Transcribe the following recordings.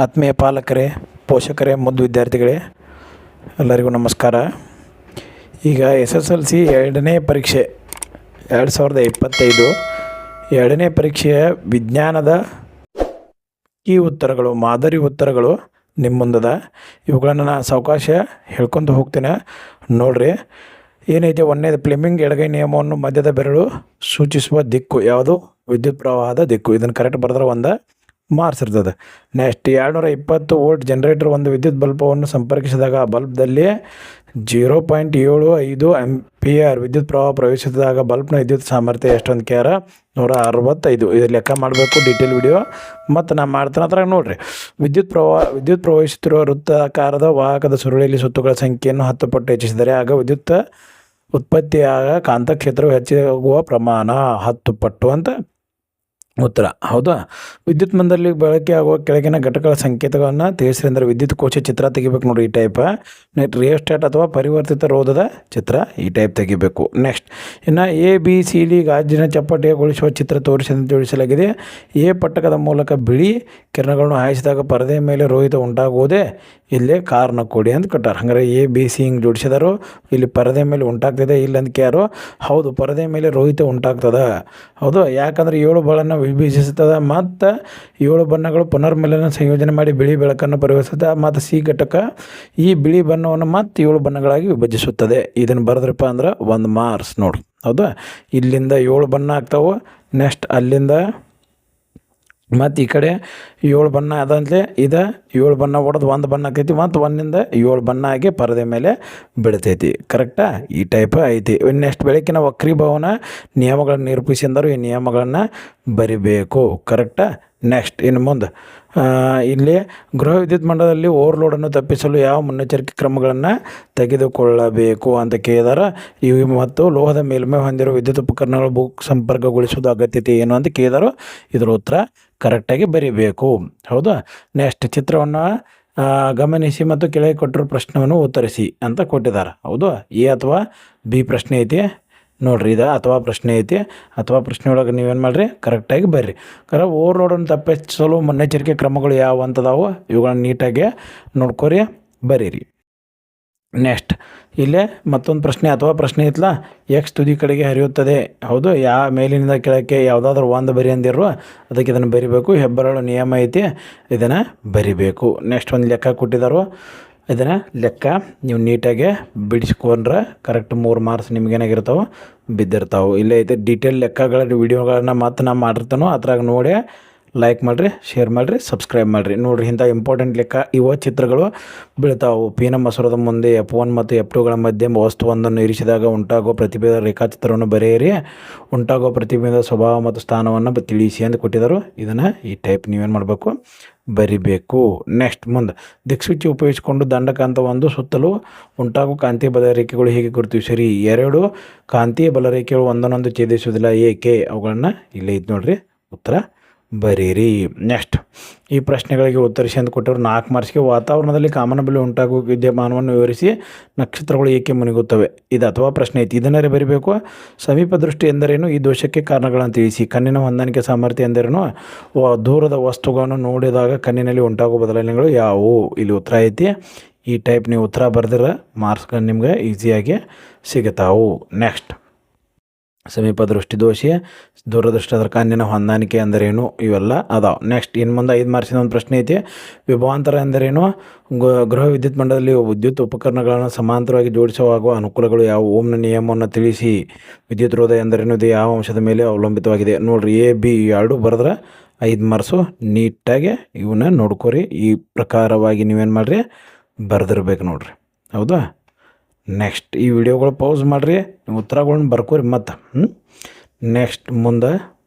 ಆತ್ಮೀಯ ಪಾಲಕರೇ, ಪೋಷಕರೇ, ಮುದ್ದು ವಿದ್ಯಾರ್ಥಿಗಳೇ, ಎಲ್ಲರಿಗೂ ನಮಸ್ಕಾರ. ಈಗ SSLC ಎರಡನೇ ಪರೀಕ್ಷೆ 2025 ಎರಡನೇ ಪರೀಕ್ಷೆಯ ವಿಜ್ಞಾನದ ಈ ಉತ್ತರಗಳು, ಮಾದರಿ ಉತ್ತರಗಳು ನಿಮ್ಮ ಮುಂದದ. ಇವುಗಳನ್ನು ನಾನು ಸಾವಕಾಶ ಹೇಳ್ಕೊತ ಹೋಗ್ತೇನೆ. ನೋಡ್ರಿ ಏನೈತೆ. ಒಂದನೇದು ಫ್ಲೆಮಿಂಗ್ ಎಡಗೈ ನಿಯಮವನ್ನು ಮಧ್ಯದ ಬೆರಳು ಸೂಚಿಸುವ ದಿಕ್ಕು ಯಾವುದು? ವಿದ್ಯುತ್ ಪ್ರವಾಹದ ದಿಕ್ಕು. ಇದನ್ನು ಕರೆಕ್ಟ್ ಬರೆದ್ರೆ ಒಂದು ಮಾರ್ಕ್ಸ್ ಇರ್ತದೆ. ನೆಕ್ಸ್ಟ್ 220 ವೋಲ್ಟ್ ಜನರೇಟರ್ ಒಂದು ವಿದ್ಯುತ್ ಬಲ್ಬವನ್ನು ಸಂಪರ್ಕಿಸಿದಾಗ ಆ ಬಲ್ಬ್ದಲ್ಲಿ 0.75 ಆಂಪಿಯರ್ ವಿದ್ಯುತ್ ಪ್ರವಾಹ ಪ್ರವೇಶಿಸಿದಾಗ ಬಲ್ಬ್ನ ವಿದ್ಯುತ್ ಸಾಮರ್ಥ್ಯ ಎಷ್ಟು ಅಂತ ಕೇರ 165. ಇದು ಲೆಕ್ಕ ಮಾಡಬೇಕು, ಡೀಟೇಲ್ ವಿಡಿಯೋ ಮತ್ತು ನಾನು ಮಾಡ್ತಾನೆ. ಅದ್ರಾಗ ನೋಡಿರಿ, ವಿದ್ಯುತ್ ಪ್ರವಹಿಸುತ್ತಿರುವ ವೃತ್ತಾಕಾರದ ವಾಹಕದ ಸುರುಳಿಯಲ್ಲಿ ಸುತ್ತುಗಳ ಸಂಖ್ಯೆಯನ್ನು 10 ಪಟ್ಟು ಹೆಚ್ಚಿಸಿದರೆ ಆಗ ವಿದ್ಯುತ್ ಉತ್ಪತ್ತಿಯಾಗ ಕಾಂತಕ್ಷೇತ್ರವು ಹೆಚ್ಚಾಗುವ ಪ್ರಮಾಣ 10 ಪಟ್ಟು ಅಂತ ಉತ್ತರ. ಹೌದಾ? ವಿದ್ಯುತ್ ಮಂಡಲದಲ್ಲಿ ಬಳಕೆ ಆಗುವ ಕೆಳಗಿನ ಘಟಕಗಳ ಸಂಕೇತಗಳನ್ನು ತಿಳಿಸಿರಿ ಅಂದರೆ ವಿದ್ಯುತ್ ಕೋಶ ಚಿತ್ರ ತೆಗಿಬೇಕು ನೋಡಿ, ಈ ಟೈಪ್. ನೆಕ್ಸ್ಟ್ ರಿಯೋಸ್ಟಾಟ್ ಅಥವಾ ಪರಿವರ್ತಿತ ರೋಧದ ಚಿತ್ರ, ಈ ಟೈಪ್ ತೆಗಿಬೇಕು. ನೆಕ್ಸ್ಟ್ ಇನ್ನು ABCD ಗಾಜಿನ ಚಪ್ಪಟೆಗೊಳಿಸುವ ಚಿತ್ರ ತೋರಿಸಿದಂತೆ ಜೋಡಿಸಲಾಗಿದೆ. ಎ ಪಟ್ಟಕದ ಮೂಲಕ ಬಿಳಿ ಕಿರಣಗಳನ್ನು ಹಾಯಿಸಿದಾಗ ಪರದೆಯ ಮೇಲೆ ರೋಹಿತ ಉಂಟಾಗುವುದೇ? ಇಲ್ಲೇ ಕಾರಣ ಕೊಡಿ ಅಂತ ಕೊಟ್ಟಾರ. ಹಂಗಾರೆ ABC ಹಿಂಗೆ ಜೋಡಿಸಿದಾರು. ಇಲ್ಲಿ ಪರದೆ ಮೇಲೆ ಉಂಟಾಗ್ತದೆ ಇಲ್ಲ ಅಂತ ಕೇರು. ಹೌದು, ಪರದೆ ಮೇಲೆ ರೋಹಿತ ಉಂಟಾಗ್ತದೆ. ಹೌದು, ಯಾಕಂದರೆ 7 ಬಣ್ಣಗಳನ್ನು ವಿಭಜಿಸುತ್ತದೆ ಮತ್ತು 7 ಬಣ್ಣಗಳು ಪುನರ್ಮಿಲನ ಸಂಯೋಜನೆ ಮಾಡಿ ಬಿಳಿ ಬೆಳಕನ್ನು ಪರಿವರ್ತಿಸುತ್ತದೆ. ಮತ್ತು C ಘಟಕ ಈ ಬಿಳಿ ಬಣ್ಣವನ್ನು ಮತ್ತು 7 ಬಣ್ಣಗಳಾಗಿ ವಿಭಜಿಸುತ್ತದೆ. ಇದನ್ನು ಬರೆದ್ರಪ್ಪ ಅಂದ್ರೆ 1 ಮಾರ್ಕ್ಸ್ ನೋಡಿ. ಹೌದಾ? ಇಲ್ಲಿಂದ 7 ಬಣ್ಣ ಆಗ್ತಾವೆ. ನೆಕ್ಸ್ಟ್ ಅಲ್ಲಿಂದ ಮತ್ತು ಈ ಕಡೆ 7 ಬಣ್ಣ ಅದಂತಲೇ ಇದು 7 ಬಣ್ಣ ಹೊಡೆದು 1 ಬಣ್ಣ ಆಕೈತಿ. ಮತ್ತು 1ನಿಂದ 7 ಬಣ್ಣ ಆಗಿ ಪರದೆ ಮೇಲೆ ಬಿಡ್ತೈತಿ. ಕರೆಕ್ಟಾ? ಈ ಟೈಪ್ ಐತಿ. ನೆಕ್ಸ್ಟ್ ಬೆಳಕಿನ ವಕ್ರೀಭವನ ನಿಯಮಗಳನ್ನು ನಿರೂಪಿಸಿ ಅಂದರು. ಈ ನಿಯಮಗಳನ್ನು ಬರಿಬೇಕು. ಕರೆಕ್ಟಾ? ನೆಕ್ಸ್ಟ್ ಇನ್ನು ಮುಂದೆ ಇಲ್ಲಿ ಗೃಹ ವಿದ್ಯುತ್ ಮಂಡಲದಲ್ಲಿ ಓವರ್ಲೋಡನ್ನು ತಪ್ಪಿಸಲು ಯಾವ ಮುನ್ನೆಚ್ಚರಿಕೆ ಕ್ರಮಗಳನ್ನು ತೆಗೆದುಕೊಳ್ಳಬೇಕು ಅಂತ ಕೇಳಿದಾರೆ. ಇವು ಮತ್ತು ಲೋಹದ ಮೇಲ್ಮೈ ಹೊಂದಿರುವ ವಿದ್ಯುತ್ ಉಪಕರಣಗಳು ಭೂ ಸಂಪರ್ಕಗೊಳಿಸುವುದು ಅಗತ್ಯತೆ ಏನು ಅಂತ ಕೇಳಿದಾರೋ ಇದರ ಉತ್ತರ ಕರೆಕ್ಟಾಗಿ ಬರೀಬೇಕು. ಹೌದಾ? ನೆಕ್ಸ್ಟ್ ಚಿತ್ರವನ್ನು ಗಮನಿಸಿ ಮತ್ತು ಕೆಳಗೆ ಕೊಟ್ಟಿರೋ ಪ್ರಶ್ನೆಯನ್ನು ಉತ್ತರಿಸಿ ಅಂತ ಕೊಟ್ಟಿದ್ದಾರೆ. ಹೌದು, ಎ ಅಥವಾ ಬಿ ಪ್ರಶ್ನೆ ಐತಿ ನೋಡಿರಿ. ಇದು ಅಥವಾ ಪ್ರಶ್ನೆ ಐತಿ. ಅಥವಾ ಪ್ರಶ್ನೆ ಒಳಗೆ ನೀವೇನು ಮಾಡಿರಿ, ಕರೆಕ್ಟಾಗಿ ಬರ್ರಿ. ಓವರ್ಲೋಡನ್ನು ತಪ್ಪಿಸಲು ಮುನ್ನೆಚ್ಚರಿಕೆ ಕ್ರಮಗಳು ಯಾವ ಅಂತದಾವು ಇವುಗಳನ್ನ ನೀಟಾಗಿ ನೋಡ್ಕೊರಿ, ಬರೀರಿ. ನೆಕ್ಸ್ಟ್ ಇಲ್ಲೇ ಮತ್ತೊಂದು ಪ್ರಶ್ನೆ ಅಥವಾ ಪ್ರಶ್ನೆ ಐತಲ್ಲ, X ತುದಿ ಕಡೆಗೆ ಹರಿಯುತ್ತದೆ. ಹೌದು, ಮೇಲಿನಿಂದ ಕೆಳಕ್ಕೆ ಯಾವುದಾದ್ರೂ ಒಂದು ಬರಿ ಅಂದಿರು, ಅದಕ್ಕೆ ಇದನ್ನು ಬರಿಬೇಕು. ಹೆಬ್ಬೆರಳು ನಿಯಮ ಐತಿ, ಇದನ್ನು ಬರಿಬೇಕು. ನೆಕ್ಸ್ಟ್ ಒಂದು ಲೆಕ್ಕ ಕೊಟ್ಟಿದ್ದಾರೋ, ಇದನ್ನು ಲೆಕ್ಕ ನೀವು ನೀಟಾಗಿ ಬಿಡಿಸ್ಕೊಂಡ್ರೆ ಕರೆಕ್ಟ್ 3 ಮಾರ್ಕ್ಸ್ ನಿಮ್ಗೇನಾಗಿರ್ತಾವೆ, ಬಿದ್ದಿರ್ತಾವೆ. ಇಲ್ಲೇ ಐತೆ ಡೀಟೇಲ್ ಲೆಕ್ಕಗಳ ವಿಡಿಯೋಗಳನ್ನ ಮತ್ತು ನಾನು ಮಾಡಿರ್ತಾನೋ ಅದ್ರಾಗ ನೋಡಿ ಲೈಕ್ ಮಾಡಿರಿ, ಶೇರ್ ಮಾಡಿರಿ, ಸಬ್ಸ್ಕ್ರೈಬ್ ಮಾಡಿರಿ. ನೋಡಿರಿ, ಇಂಥ ಇಂಪಾರ್ಟೆಂಟ್ ಲೆಕ್ಕ ಇವ ಚಿತ್ರಗಳು ಬೀಳ್ತಾವೆ. ಪೀನ ಮಸೂರದ ಮುಂದೆ F1 ಮತ್ತು F2ಗಳ ಮಧ್ಯೆ ವಸ್ತುವೊಂದನ್ನು ಇರಿಸಿದಾಗ ಉಂಟಾಗುವ ಪ್ರತಿಬಿಂಬದ ರೇಖಾಚಿತ್ರವನ್ನು ಬರೆಯಿರಿ. ಉಂಟಾಗುವ ಪ್ರತಿಬಿಂಬದ ಸ್ವಭಾವ ಮತ್ತು ಸ್ಥಾನವನ್ನು ತಿಳಿಸಿ ಅಂತ ಕೊಟ್ಟಿದ್ದರು. ಇದನ್ನು ಈ ಟೈಪ್ ನೀವೇನು ಮಾಡಬೇಕು, ಬರಿಬೇಕು. ನೆಕ್ಸ್ಟ್ ಮುಂದೆ ದಿಕ್ಸೂಚಿ ಉಪಯೋಗಿಸಿಕೊಂಡು ದಂಡಕಾಂತ ಒಂದು ಸುತ್ತಲೂ ಉಂಟಾಗುವ ಕಾಂತೀಯ ಬಲರೇಖೆಗಳು ಹೀಗೆ ಗುರುತಿಸಿರಿ. 2 ಕಾಂತೀಯ ಬಲರೇಖೆಗಳು ಒಂದನ್ನೊಂದು ಛೇದಿಸುವುದಿಲ್ಲ, ಏಕೆ? ಅವುಗಳನ್ನು ಇಲ್ಲೇ ಇದು ನೋಡಿರಿ, ಉತ್ತರ ಬರೀರಿ. ನೆಕ್ಸ್ಟ್ ಈ ಪ್ರಶ್ನೆಗಳಿಗೆ ಉತ್ತರಿಸಿ ಅಂತ ಕೊಟ್ಟರು. 4 ಮಾರ್ಕ್ಸ್ಗೆ ವಾತಾವರಣದಲ್ಲಿ ಕಾಮನಬಿಲ್ಲು ಉಂಟಾಗುವ ವಿದ್ಯಮಾನವನ್ನು ವಿವರಿಸಿ. ನಕ್ಷತ್ರಗಳು ಏಕೆ ಮುನಿಗುತ್ತವೆ? ಇದು ಅಥವಾ ಪ್ರಶ್ನೆ ಐತಿ, ಇದನ್ನೇ ಬರಿಬೇಕು. ಸಮೀಪ ದೃಷ್ಟಿ ಎಂದರೇನು? ಈ ದೋಷಕ್ಕೆ ಕಾರಣಗಳನ್ನು ತಿಳಿಸಿ. ಕಣ್ಣಿನ ಹೊಂದಾಣಿಕೆ ಸಾಮರ್ಥ್ಯ ಎಂದರೇನು? ದೂರದ ವಸ್ತುಗಳನ್ನು ನೋಡಿದಾಗ ಕಣ್ಣಿನಲ್ಲಿ ಉಂಟಾಗುವ ಬದಲಾವಣೆಗಳು ಯಾವುವು? ಇಲ್ಲಿ ಉತ್ತರ ಐತಿ. ಈ ಟೈಪ್ ನೀವು ಉತ್ತರ ಬರೆದಿರ ಮಾರ್ಕ್ಸ್ಗಳು ನಿಮ್ಗೆ ಈಸಿಯಾಗಿ ಸಿಗುತ್ತಾವು. ನೆಕ್ಸ್ಟ್ ಸಮೀಪ ದೃಷ್ಟಿ ದೋಷಿ, ದೂರದೃಷ್ಟಿ ಅದರ ಕಣ್ಣಿನ ಹೊಂದಾಣಿಕೆ ಅಂದರೇನು? ಇವೆಲ್ಲ ಅದಾವೆ. ನೆಕ್ಸ್ಟ್ ಇನ್ನು ಮುಂದೆ 5 ಮಾರ್ಕ್ಸಿನ ಒಂದು ಪ್ರಶ್ನೆ ಐತಿ. ವಿಭವಾಂತರ ಎಂದರೇನು? ಗೃಹ ವಿದ್ಯುತ್ ಮಂಡಲದಲ್ಲಿ ವಿದ್ಯುತ್ ಉಪಕರಣಗಳನ್ನು ಸಮಾಂತರವಾಗಿ ಜೋಡಿಸುವಾಗುವ ಅನುಕೂಲಗಳು ಯಾವುವು? ಓಮ್ನ ನಿಯಮವನ್ನು ತಿಳಿಸಿ. ವಿದ್ಯುತ್ ರೋಧ ಎಂದರೇನು? ಇದು ಯಾವ ಅಂಶದ ಮೇಲೆ ಅವಲಂಬಿತವಾಗಿದೆ? ನೋಡಿರಿ, A B ಎರಡು ಬರೆದ್ರೆ 5 ಮಾರ್ಕ್ಸು. ನೀಟಾಗಿ ಇವನ್ನ ನೋಡ್ಕೊರಿ. ಈ ಪ್ರಕಾರವಾಗಿ ನೀವೇನು ಮಾಡಿರಿ, ಬರೆದಿರ್ಬೇಕು ನೋಡಿರಿ. ಹೌದಾ? ನೆಕ್ಸ್ಟ್ ಈ ವಿಡಿಯೋಗಳು ಪೌಸ್ ಮಾಡಿರಿ, ನೀವು ಉತ್ತರಗಳನ್ನ ಬರ್ಕೋರಿ ಮತ್ತು. ನೆಕ್ಸ್ಟ್ ಮುಂದೆ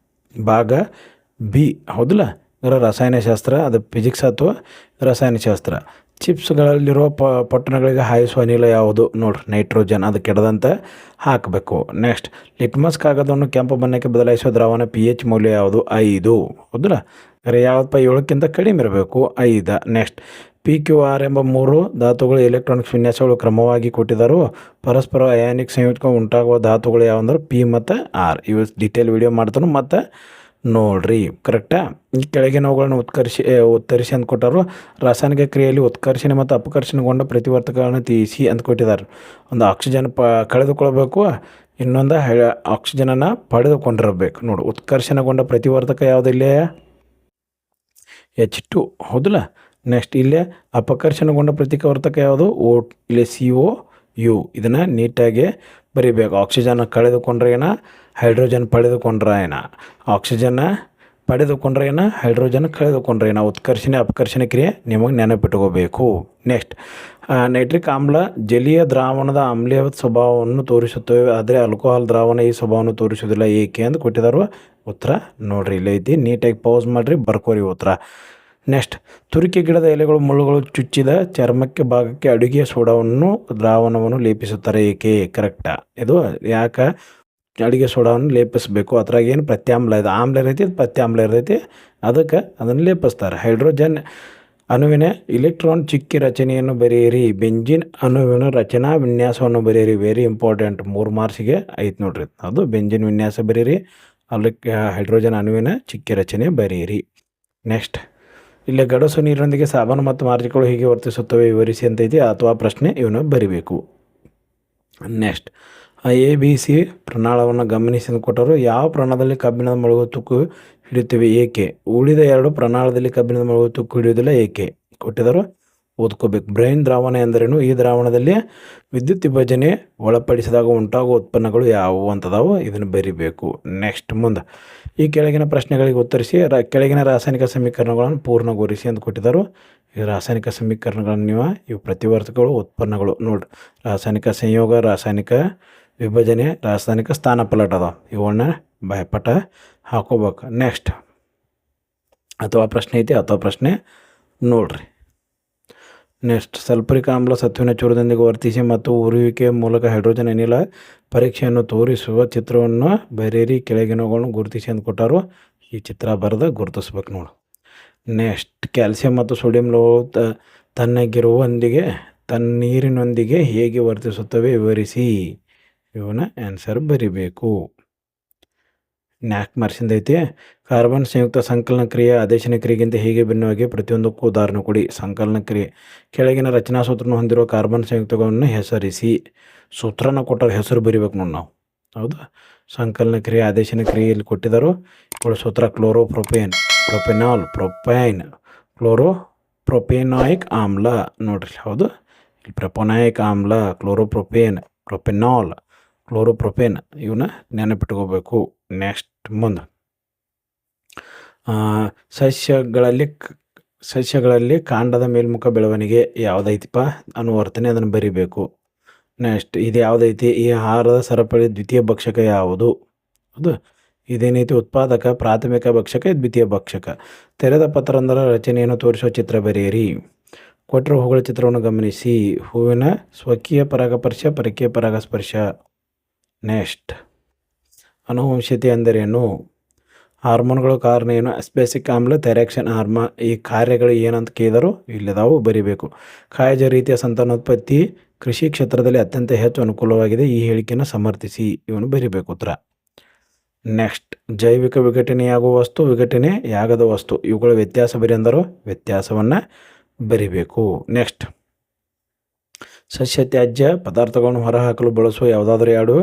ಭಾಗ B ಹೌದಿಲ್ಲ, ರಸಾಯನಶಾಸ್ತ್ರ, ಅದು ಫಿಸಿಕ್ಸ್ ಅಥವಾ ರಸಾಯನಶಾಸ್ತ್ರ. ಚಿಪ್ಸ್ಗಳಲ್ಲಿರುವ ಪಟ್ಟಣಗಳಿಗೆ ಹಾಯಿಸುವ ಅನಿಲ ಯಾವುದು? ನೋಡಿರಿ, ನೈಟ್ರೋಜನ್. ಅದು ಕೆಡದಂತೆ ಹಾಕಬೇಕು. ನೆಕ್ಸ್ಟ್ ಲಿಟ್ಮಸ್ ಕಾಗದವನ್ನು ಕೆಂಪು ಬಣ್ಣಕ್ಕೆ ಬದಲಾಯಿಸುವ ದ್ರಾವಣ pH ಮೌಲ್ಯ ಯಾವುದು? 5. ಹೌದಿಲ್ಲ, ಯಾವತ್ತಪ್ಪ 7ಕ್ಕಿಂತ ಕಡಿಮೆ ಇರಬೇಕು, 5. ನೆಕ್ಸ್ಟ್ PQR ಎಂಬ 3 ಧಾತುಗಳು ಎಲೆಕ್ಟ್ರಾನಿಕ್ಸ್ ವಿನ್ಯಾಸಗಳು ಕ್ರಮವಾಗಿ ಕೊಟ್ಟಿದ್ದರು. ಪರಸ್ಪರ ಅಯಾನಿಕ್ ಸಂಯೋಜಕ ಉಂಟಾಗುವ ಧಾತುಗಳು ಯಾವಂದ್ರೆ P ಮತ್ತು R. ಇವು ಡೀಟೇಲ್ ವಿಡಿಯೋ ಮಾಡ್ತಾನೆ ಮತ್ತು ನೋಡ್ರಿ ಕರೆಕ್ಟಾ. ಈ ಕೆಳಗಿನವುಗಳನ್ನು ಉತ್ತರಿಸಿ ಅಂತ ಕೊಟ್ಟರು. ರಾಸಾಯನಿಕ ಕ್ರಿಯೆಯಲ್ಲಿ ಉತ್ಕರ್ಷಣೆ ಮತ್ತು ಅಪಕರ್ಷಣೆಗೊಂಡ ಪ್ರತಿವರ್ತಕಗಳನ್ನು ತೀರಿಸಿ ಅಂತ ಕೊಟ್ಟಿದ್ದಾರೆ. ಒಂದು ಆಕ್ಸಿಜನ್ ಕಳೆದುಕೊಳ್ಬೇಕು, ಇನ್ನೊಂದು ಆಕ್ಸಿಜನನ್ನು ಪಡೆದುಕೊಂಡಿರಬೇಕು. ನೋಡು, ಉತ್ಕರ್ಷಣೆಗೊಂಡ ಪ್ರತಿವರ್ತಕ ಯಾವುದಿಲ್ಲೇ H2 ಹೌದಲ್ಲ. ನೆಕ್ಸ್ಟ್ ಇಲ್ಲೇ ಅಪಕರ್ಷಣೆಗೊಂಡ ಪ್ರತಿವರ್ತಕ ಯಾವುದು ಇಲ್ಲಿ CO2. ಇದನ್ನು ನೀಟಾಗಿ ಬರಿಬೇಕು. ಆಕ್ಸಿಜನ್ ಕಳೆದುಕೊಂಡ್ರೆ ಏನ, ಹೈಡ್ರೋಜನ್ ಪಡೆದುಕೊಂಡ್ರೆ ಏನ, ಆಕ್ಸಿಜನ್ನ ಪಡೆದುಕೊಂಡ್ರೆ ಏನ, ಹೈಡ್ರೋಜನ್ ಕಳೆದುಕೊಂಡ್ರೆ ಏನ. ಉತ್ಕರ್ಷಣೆ ಅಪಕರ್ಷಣೆ ಕ್ರಿಯೆ ನಿಮಗೆ ನೆನಪಿಟ್ಕೋಬೇಕು. ನೆಕ್ಸ್ಟ್ ನೈಟ್ರಿಕ್ ಆಮ್ಲ ಜಲೀಯ ದ್ರಾವಣದ ಆಮ್ಲೀಯ ಸ್ವಭಾವವನ್ನು ತೋರಿಸುತ್ತವೆ, ಆದರೆ ಆಲ್ಕೋಹಾಲ್ ದ್ರಾವಣ ಈ ಸ್ವಭಾವವನ್ನು ತೋರಿಸುವುದಿಲ್ಲ, ಏಕೆ ಅಂತ ಕೊಟ್ಟಿದ್ದಾರೆ. ಉತ್ತರ ನೋಡ್ರಿ ಇಲ್ಲಿ ಐತಿ, ನೀಟಾಗಿ ಪೌಸ್ ಮಾಡಿರಿ, ಬರ್ಕೋರಿ ಉತ್ತರ. ನೆಕ್ಸ್ಟ್ ತುರಿಕೆ ಗಿಡದ ಎಲೆಗಳು ಮುಳ್ಳುಗಳು ಚುಚ್ಚಿದ ಚರ್ಮಕ್ಕೆ ಭಾಗಕ್ಕೆ ಅಡುಗೆ ಸೋಡಾವನ್ನು ದ್ರಾವಣವನ್ನು ಲೇಪಿಸುತ್ತಾರೆ, ಏಕೆ? ಕರೆಕ್ಟಾ. ಇದು ಯಾಕೆ ಅಡುಗೆ ಸೋಡಾವನ್ನು ಲೇಪಿಸಬೇಕು? ಅದ್ರಾಗ ಏನು ಪ್ರತ್ಯಾಮ್ಲ ಇದೆ, ಆಮ್ಲ ಇರ್ತೈತಿ, ಪ್ರತ್ಯಾಮ್ಲ ಇರ್ತೈತಿ, ಅದಕ್ಕೆ ಅದನ್ನು ಲೇಪಿಸ್ತಾರೆ. ಹೈಡ್ರೋಜನ್ ಅಣುವಿನ ಇಲೆಕ್ಟ್ರಾನ್ ಚಿಕ್ಕಿ ರಚನೆಯನ್ನು ಬರೆಯಿರಿ. ಬೆಂಜಿನ್ ಅಣುವಿನ ರಚನಾ ವಿನ್ಯಾಸವನ್ನು ಬರೆಯಿರಿ. ವೆರಿ ಇಂಪಾರ್ಟೆಂಟ್, 3 ಮಾರ್ಕ್ಸಿಗೆ ಐತೆ ನೋಡ್ರಿ. ಅದು ಬೆಂಜಿನ್ ವಿನ್ಯಾಸ ಬರೀರಿ, ಅಲ್ಲಿ ಹೈಡ್ರೋಜನ್ ಅಣುವಿನ ಚಿಕ್ಕಿ ರಚನೆ ಬರೆಯಿರಿ. ನೆಕ್ಸ್ಟ್ ಇಲ್ಲಿ ಗಡಸು ನೀರಿನೊಂದಿಗೆ ಸಾಬೂನು ಮತ್ತು ಮಾರ್ಜಿಕಗಳು ಹೀಗೆ ವರ್ತಿಸುತ್ತವೆ, ವಿವರಿಸಿ ಅಂತೈತಿ, ಅಥವಾ ಪ್ರಶ್ನೆ ಇವನ್ನ ಬರಿಬೇಕು. ನೆಕ್ಸ್ಟ್ ABC ಪ್ರಣಾಳವನ್ನು ಗಮನಿಸಿ ಕೊಟ್ಟರು. ಯಾವ ಪ್ರಣಾಳದಲ್ಲಿ ಕಬ್ಬಿಣದ ಮಳುಗು ತುಕ್ಕು ಹಿಡಿಯುತ್ತವೆ, ಏಕೆ? ಉಳಿದ 2 ಪ್ರಣಾಳದಲ್ಲಿ ಕಬ್ಬಿಣದ ಮಳುಗು ತುಕ್ಕು ಹಿಡಿಯುವುದಿಲ್ಲ, ಏಕೆ? ಕೊಟ್ಟಿದ್ದರು, ಓದ್ಕೋಬೇಕು. ಬ್ರೈನ್ ದ್ರಾವಣ ಎಂದರೇನು? ಈ ದ್ರಾವಣದಲ್ಲಿ ವಿದ್ಯುತ್ ವಿಭಜನೆ ಒಳಪಡಿಸಿದಾಗ ಉಂಟಾಗುವ ಉತ್ಪನ್ನಗಳು ಯಾವುವು ಅಂತದಾವು, ಇದನ್ನು ಬರಿಬೇಕು. ನೆಕ್ಸ್ಟ್ ಮುಂದೆ ಈ ಕೆಳಗಿನ ಪ್ರಶ್ನೆಗಳಿಗೆ ಉತ್ತರಿಸಿ ಕೆಳಗಿನ ರಾಸಾಯನಿಕ ಸಮೀಕರಣಗಳನ್ನು ಪೂರ್ಣಗೊಳಿಸಿ ಅಂತ ಕೊಟ್ಟಿದ್ದರು. ಈ ರಾಸಾಯನಿಕ ಸಮೀಕರಣಗಳನ್ನು ಇವು ಪ್ರತಿವರ್ತಕಗಳು, ಉತ್ಪನ್ನಗಳು ನೋಡ್ರಿ. ರಾಸಾಯನಿಕ ಸಂಯೋಗ, ರಾಸಾಯನಿಕ ವಿಭಜನೆ, ರಾಸಾಯನಿಕ ಸ್ಥಾನಪಲ್ಲಟ ಅದಾವ, ಇವನ್ನ ಬಾಯ್ಪಾಠ ಹಾಕೋಬೇಕು. ನೆಕ್ಸ್ಟ್ ಅಥವಾ ಪ್ರಶ್ನೆ ಐತಿ, ಅಥವಾ ಪ್ರಶ್ನೆ ನೋಡ್ರಿ. ನೆಕ್ಸ್ಟ್ ಸಲ್ಫರಿಕ್ ಆಮ್ಲ ಸತ್ವಿನ ಚೂರದೊಂದಿಗೆ ವರ್ತಿಸಿ ಮತ್ತು ಉರಿಯುವಿಕೆ ಮೂಲಕ ಹೈಡ್ರೋಜನ್ ಅನಿಲ ಪರೀಕ್ಷೆಯನ್ನು ತೋರಿಸುವ ಚಿತ್ರವನ್ನು ಬರೆಯಿರಿ. ಕೆಳಗಿನವುಗಳನ್ನು ಗುರುತಿಸಿ ಅಂತ ಕೊಟ್ಟರು. ಈ ಚಿತ್ರ ಬರೆದ ಗುರುತಿಸ್ಬೇಕು ನೋಡು. ನೆಕ್ಸ್ಟ್ ಕ್ಯಾಲ್ಸಿಯಂ ಮತ್ತು ಸೋಡಿಯಂ ಲೋಹ ತಣ್ಣೀರಿನೊಂದಿಗೆ ಹೇಗೆ ವರ್ತಿಸುತ್ತವೆ, ವಿವರಿಸಿ. ಇವನ್ನ ಆನ್ಸರ್ ಬರಿಬೇಕು. 4 ಮಾರ್ಕ್ಸಿಂದ ಐತಿ. ಕಾರ್ಬನ್ ಸಂಯುಕ್ತ ಸಂಕಲನ ಕ್ರಿಯೆ ಆದೇಶನ ಕ್ರಿಯೆಗಿಂತ ಹೇಗೆ ಭಿನ್ನವಾಗಿ, ಪ್ರತಿಯೊಂದಕ್ಕೂ ಉದಾಹರಣೆ ಕೊಡಿ. ಸಂಕಲನ ಕ್ರಿಯೆ ಕೆಳಗಿನ ರಚನಾ ಸೂತ್ರವನ್ನು ಹೊಂದಿರುವ ಕಾರ್ಬನ್ ಸಂಯುಕ್ತಗಳನ್ನು ಹೆಸರಿಸಿ. ಸೂತ್ರನ ಕೊಟ್ಟಾರ, ಹೆಸರು ಬರಿಬೇಕು ನೋಡಿ ನಾವು, ಹೌದಾ. ಸಂಕಲನ ಕ್ರಿಯೆ ಆದೇಶನ ಕ್ರಿಯೆಯಲ್ಲಿ ಕೊಟ್ಟಿದ್ದರು. ಇವಳ ಸೂತ್ರ ಕ್ಲೋರೋಪ್ರೊಪೇನ್, ಪ್ರೊಪೆನಾಲ್, ಪ್ರೊಪೈನ್, ಕ್ಲೋರೋಪ್ರೊಪೇನಾಯಿಕ್ ಆಮ್ಲ ನೋಡ್ರಿ, ಹೌದು. ಇಲ್ಲಿ ಪ್ರೊಪೊನಾಯಿಕ್ ಆಮ್ಲ, ಕ್ಲೋರೋಪ್ರೊಪೇನ್, ಪ್ರೊಪೆನಾಲ್, ಕ್ಲೋರೋಪ್ರೊಪೇನ್, ಇವನ್ನ ನೆನಪಿಟ್ಕೋಬೇಕು. ನೆಕ್ಸ್ಟ್ ಮುಂದೆ ಸಸ್ಯಗಳಲ್ಲಿ ಕಾಂಡದ ಮೇಲ್ಮುಖ ಬೆಳವಣಿಗೆ ಯಾವುದೈತಿಪ್ಪ, ಅನುವರ್ತನೆ, ಅದನ್ನು ಬರಿಬೇಕು. ನೆಕ್ಸ್ಟ್ ಇದು ಯಾವುದೈತಿ, ಈ ಆಹಾರದ ಸರಪಳಿ ದ್ವಿತೀಯ ಭಕ್ಷಕ ಯಾವುದು? ಹೌದು. ಇದೇನೈತಿ, ಉತ್ಪಾದಕ, ಪ್ರಾಥಮಿಕ ಭಕ್ಷಕ, ದ್ವಿತೀಯ ಭಕ್ಷಕ. ತೆರೆದ ಪತ್ರರಂಧ್ರ ರಚನೆಯನ್ನು ತೋರಿಸುವ ಚಿತ್ರ ಬರೆಯಿರಿ. ಕೊಟ್ಟರು ಹೂಗಳ ಚಿತ್ರವನ್ನು ಗಮನಿಸಿ. ಹೂವಿನ ಸ್ವಕೀಯ ಪರಾಗಸ್ಪರ್ಶ, ಪರಕೀಯ ಪರಾಗಸ್ಪರ್ಶ. ನೆಕ್ಸ್ಟ್ ಅನುವಂಶೀಯತೆ ಎಂದರೇನು? ಹಾರ್ಮೋನ್ಗಳು ಕಾರಣ ಏನು? ಅಸ್ಬೇಸಿಕ್ ಆಮ್ಲ, ಥೈರಾಕ್ಸಿನ್ ಹಾರ್ಮೋನ್, ಈ ಕಾರ್ಯಗಳು ಏನಂತ ಕೇಳಿದರು, ಇಲ್ಲದಾವು ಬರಿಬೇಕು. ಕಾಯಜ ರೀತಿಯ ಸಂತಾನೋತ್ಪತ್ತಿ ಕೃಷಿ ಕ್ಷೇತ್ರದಲ್ಲಿ ಅತ್ಯಂತ ಹೆಚ್ಚು ಅನುಕೂಲವಾಗಿದೆ, ಈ ಹೇಳಿಕೆಯನ್ನು ಸಮರ್ಥಿಸಿ. ಇವನು ಬರಿಬೇಕು ಉತ್ತರ. ನೆಕ್ಸ್ಟ್ ಜೈವಿಕ ವಿಘಟನೆಯಾಗುವ ವಸ್ತು, ವಿಘಟನೆಯಾಗದ ವಸ್ತು, ಇವುಗಳ ವ್ಯತ್ಯಾಸ ಬರಿ ಅಂದರು, ವ್ಯತ್ಯಾಸವನ್ನು ಬರಿಬೇಕು. ನೆಕ್ಸ್ಟ್ ಸಸ್ಯ ತ್ಯಾಜ್ಯ ಪದಾರ್ಥಗಳನ್ನು ಹೊರಹಾಕಲು ಬಳಸುವ ಯಾವುದಾದ್ರೂ 2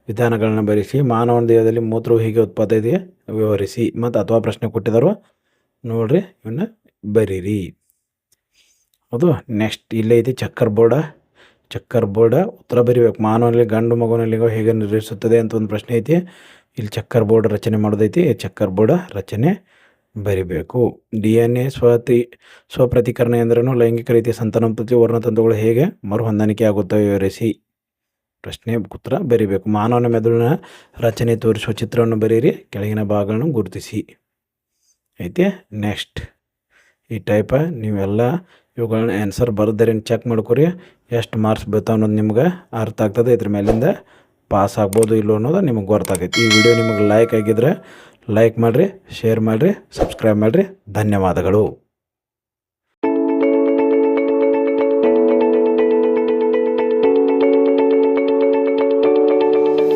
ವಿಧಾನಗಳನ್ನು ಬರೆಸಿ. ಮಾನವನ ದೇಹದಲ್ಲಿ ಮೂತ್ರವು ಹೇಗೆ ಉತ್ಪಾದನೆ ವಿವರಿಸಿ. ಮತ್ತು ಅಥವಾ ಪ್ರಶ್ನೆ ಕೊಟ್ಟಿದ್ದರು ನೋಡ್ರಿ, ಇವನ್ನ ಬರೀರಿ. ಹೌದು. ನೆಕ್ಸ್ಟ್ ಇಲ್ಲೇ ಐತಿ ಚಕ್ಕರ್ ಬೋರ್ಡ ಉತ್ತರ ಬರಿಬೇಕು. ಮಾನವನಲ್ಲಿ ಗಂಡು ಮಗುವಿನಲ್ಲಿ ಹೇಗೆ ನಿರ್ವಹಿಸುತ್ತದೆ ಅಂತ ಒಂದು ಪ್ರಶ್ನೆ ಐತಿ. ಇಲ್ಲಿ ಚಕ್ಕರ್ ಬೋರ್ಡ್ ರಚನೆ ಮಾಡೋದೈತಿ, ಚಕ್ಕರ್ ಬೋರ್ಡ್ ರಚನೆ ಬರಿಬೇಕು. DNA ಸ್ವಪ್ರತಿಕರಣ ಎಂದರೇನು? ಲೈಂಗಿಕ ರೀತಿಯ ಸಂತಾನೋತ್ಪತ್ತಿ ವರ್ಣತಂತುಗಳು ಹೇಗೆ ಮರುಹೊಂದಾಣಿಕೆ ಆಗುತ್ತವೆ, ವಿವರಿಸಿ. ಪ್ರಶ್ನೆ ಉತ್ತರ ಬರಿಬೇಕು. ಮಾನವನ ಮೆದುಳಿನ ರಚನೆ ತೋರಿಸುವ ಚಿತ್ರವನ್ನು ಬರೀರಿ. ಕೆಳಗಿನ ಭಾಗಗಳನ್ನು ಗುರುತಿಸಿ. ಐತೆ. ನೆಕ್ಸ್ಟ್ ಈ ಟೈಪ ನೀವೆಲ್ಲ ಇವುಗಳನ್ನ ಆನ್ಸರ್ ಬರೆದರೆ ಚೆಕ್ ಮಾಡ್ಕೊರಿ. ಎಷ್ಟು ಮಾರ್ಕ್ಸ್ ಬೀಳ್ತಾವೆ ಅನ್ನೋದು ನಿಮ್ಗೆ ಅರ್ಥ ಆಗ್ತದೆ. ಇದ್ರ ಮೇಲಿಂದ ಪಾಸ್ ಆಗ್ಬೋದು ಇಲ್ಲೋ ಅನ್ನೋದು ನಿಮಗೆ ಗೊತ್ತಾಗೈತಿ. ಈ ವಿಡಿಯೋ ನಿಮಗೆ ಲೈಕ್ ಆಗಿದ್ರೆ ಲೈಕ್ ಮಾಡಿರಿ, ಶೇರ್ ಮಾಡಿರಿ, ಸಬ್ಸ್ಕ್ರೈಬ್ ಮಾಡಿರಿ. ಧನ್ಯವಾದಗಳು.